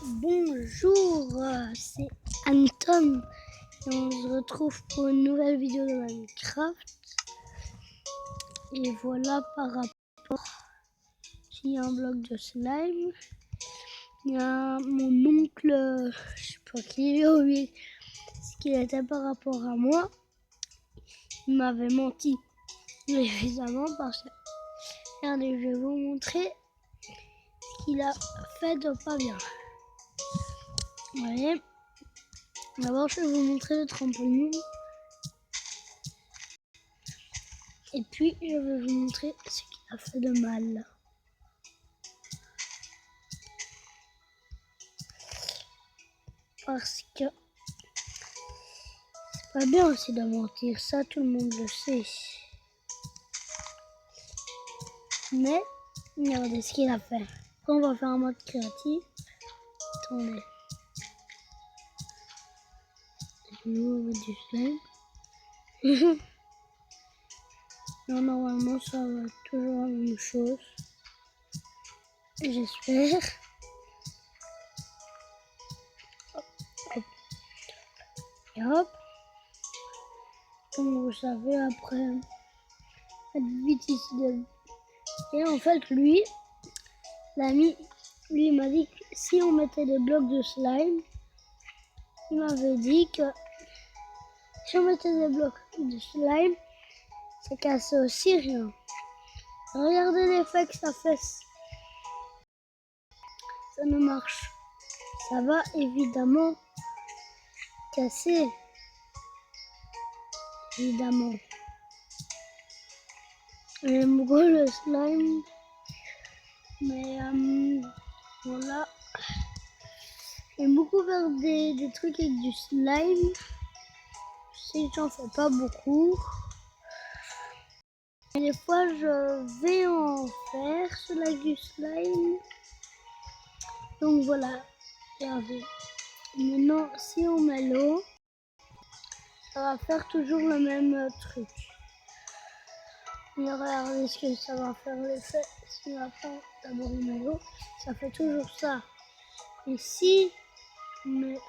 Bonjour, c'est Anton et on se retrouve pour une nouvelle vidéo de Minecraft. Et voilà, par rapport, il y a un bloc de slime. Il y a mon oncle, je sais pas qui est, oui, ce qu'il était par rapport à moi. Il m'avait menti, évidemment, parce que, regardez, je vais vous montrer ce qu'il a fait de pas bien. Vous voyez, d'abord je vais vous montrer le trampoline. Et puis je vais vous montrer ce qu'il a fait de mal. Parce que c'est pas bien aussi de mentir, ça tout le monde le sait. Mais regardez ce qu'il a fait. Après on va faire un mode créatif. Attendez. Du slime. Non, normalement ça va être toujours la même chose. J'espère. Hop, hop. Et hop. Comme vous savez, après, faites vite ici de... Et en fait, lui, l'ami, lui m'a dit que si on mettait des blocs de slime, il m'avait dit que si on mettait des blocs de slime, ça cassait aussi rien. Regardez l'effet que ça fait. Ça ne marche. Ça va évidemment casser. Évidemment. J'aime beaucoup le slime. Mais voilà. J'aime beaucoup faire des trucs avec du slime. Je sais que j'en fais pas beaucoup. Et des fois je vais en faire cela avec du slime. Donc voilà. Regardez. Maintenant si on met l'eau, ça va faire toujours le même truc. Et regardez ce que ça va faire l'effet. Si on va prendre d'abord on met l'eau, ça fait toujours ça. Et si on met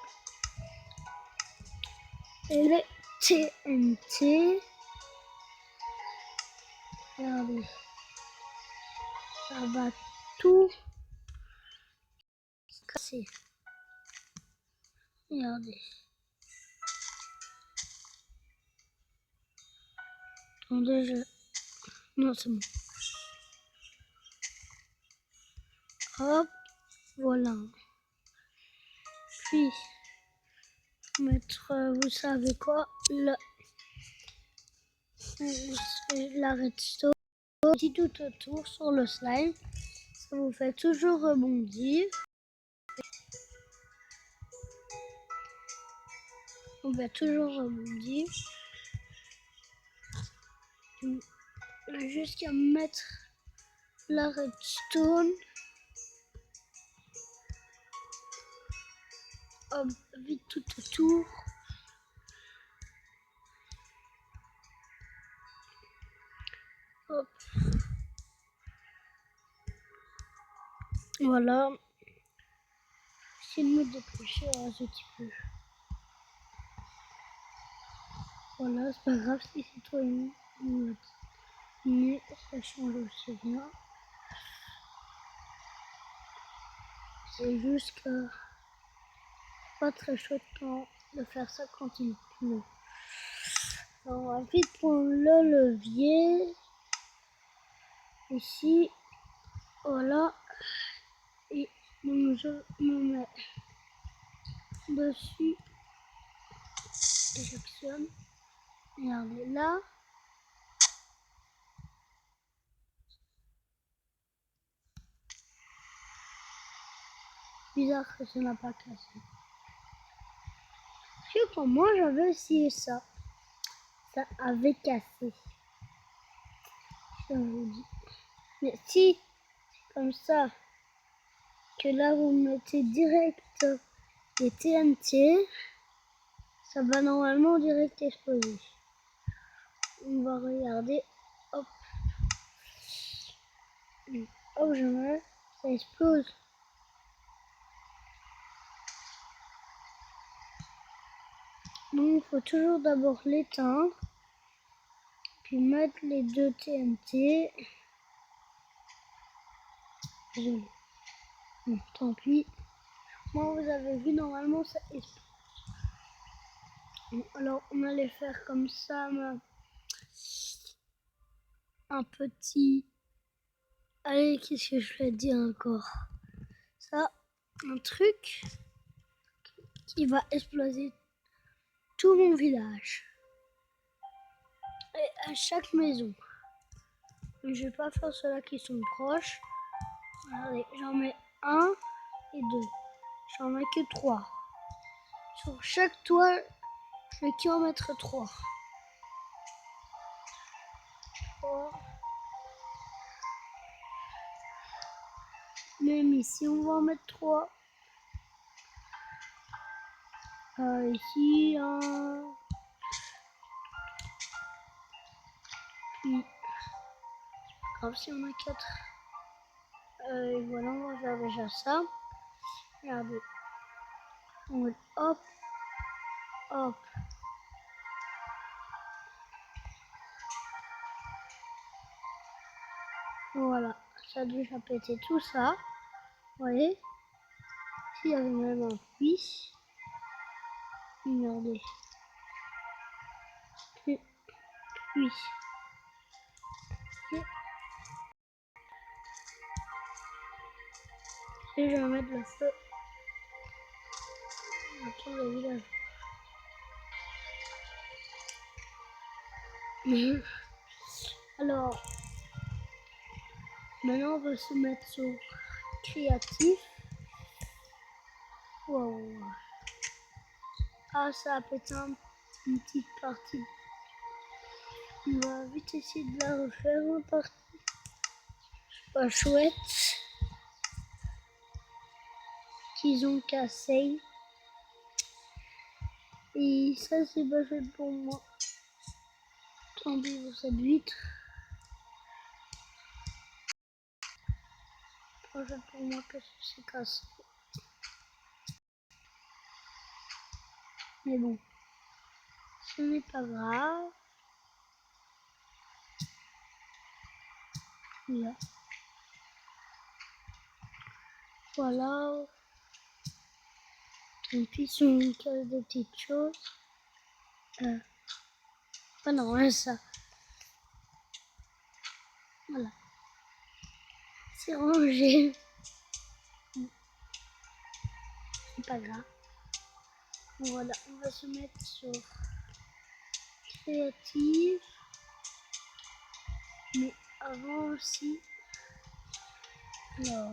les TNT, regardez, ça va tout casser. Regardez. Attendez, non, c'est bon. Hop, voilà. Puis, mettre, vous savez quoi, la redstone tout autour sur le slime. Ça vous fait toujours rebondir. On va toujours rebondir. Jusqu'à mettre la redstone. Hop, vite tout autour. Hop. Voilà. J'essaie de me dépêcher un petit peu. Voilà, c'est pas grave si c'est toi une minute. Mais ça change aussi rien. C'est juste que c'est pas très chouette de faire ça quand il pleut. Alors, on va vite prendre le levier. Ici. Voilà. Et donc je me mets dessus. Et j'actionne. Regardez là. Bizarre que ça n'a pas cassé. Parce que quand moi j'avais essayé ça, ça avait cassé. Je vous dis. Mais si c'est comme ça, que là vous mettez direct les TNT, ça va normalement direct exploser. On va regarder. Hop. Hop, je mets. Ça explose. Donc il faut toujours d'abord l'éteindre, puis mettre les 2 TNT. Désolé. Bon, tant pis. Moi, vous avez vu, normalement ça explose. Bon, alors on allait faire comme ça un petit... Allez, qu'est-ce que je vais dire encore? Ça, un truc qui va exploser tout mon village. Et à chaque maison. Mais je vais pas faire ceux-là qui sont proches. Regardez, j'en mets 1 et 2. J'en mets que 3. Sur chaque toit, je vais qu'en mettre 3. 3. Même ici, on va en mettre 3. Ici, 1. Puis, comme si on a 4. Et voilà, on va faire déjà ça. Regardez. On va hop, hop. Voilà, ça a déjà pété tout ça. Vous voyez? S'il y avait même un puits. Regardez. Puis. Et je vais mettre le feu autour du village. Alors, maintenant on va se mettre sur créatif. Wow. Ah, ça a pété une petite partie. On va vite essayer de la refaire en partie. Pas chouette. Qu'ils ont cassé. Et ça, c'est pas chouette pour moi. Tant pis pour cette vitre. Pas chouette pour moi parce que c'est cassé. Mais bon, ce n'est pas grave. Là. Voilà. Tant pis si on casse des petites choses. Pas normal ça. Voilà. C'est rangé. C'est pas grave. Voilà, on va se mettre sur créative. Mais avant aussi. Alors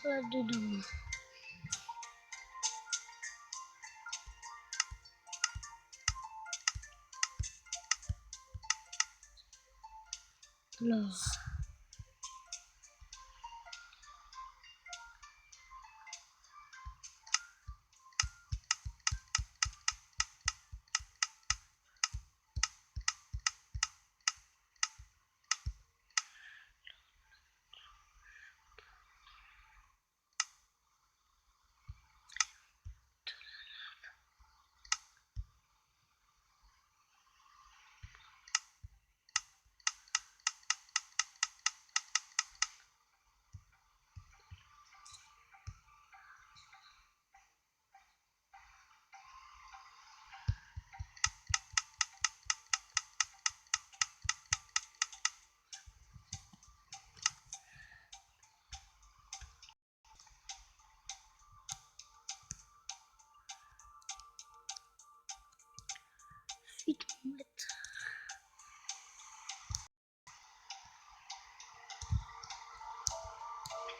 là-dedans. Alors. Vite mettre.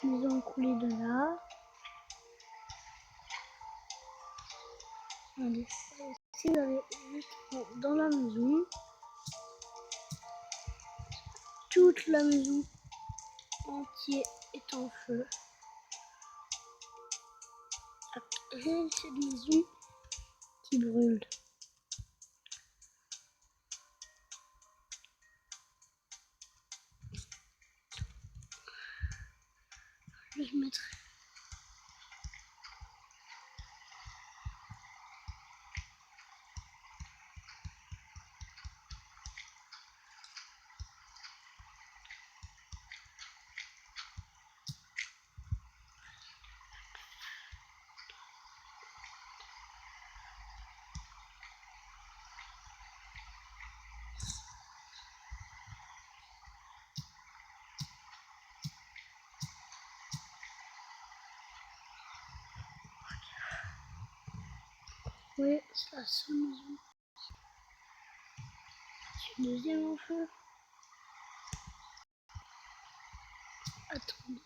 Ils ont coulé de là. Allez, si vous allez juste dans la maison, toute la maison entière est en feu. Rien que cette maison qui brûle. Je mettrai. Oui, ça sonne. C'est une deuxième en feu. Attendez.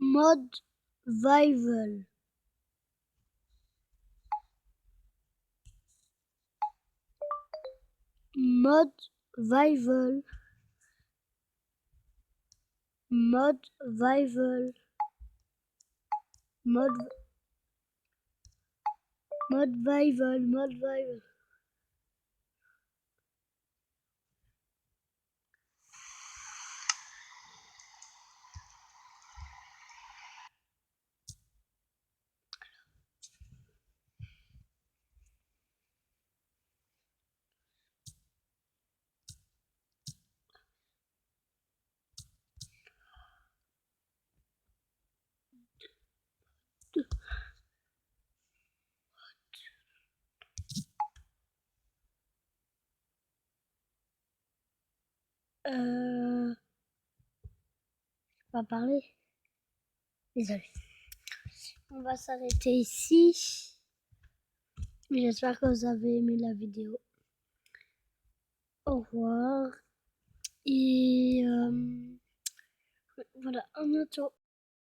Mode Survival. Mode Survival. Mode Survival. Mode Survival. Mode Survival. Pas parler. Désolé. On va s'arrêter ici. J'espère que vous avez aimé la vidéo. Au revoir. Et voilà, à bientôt.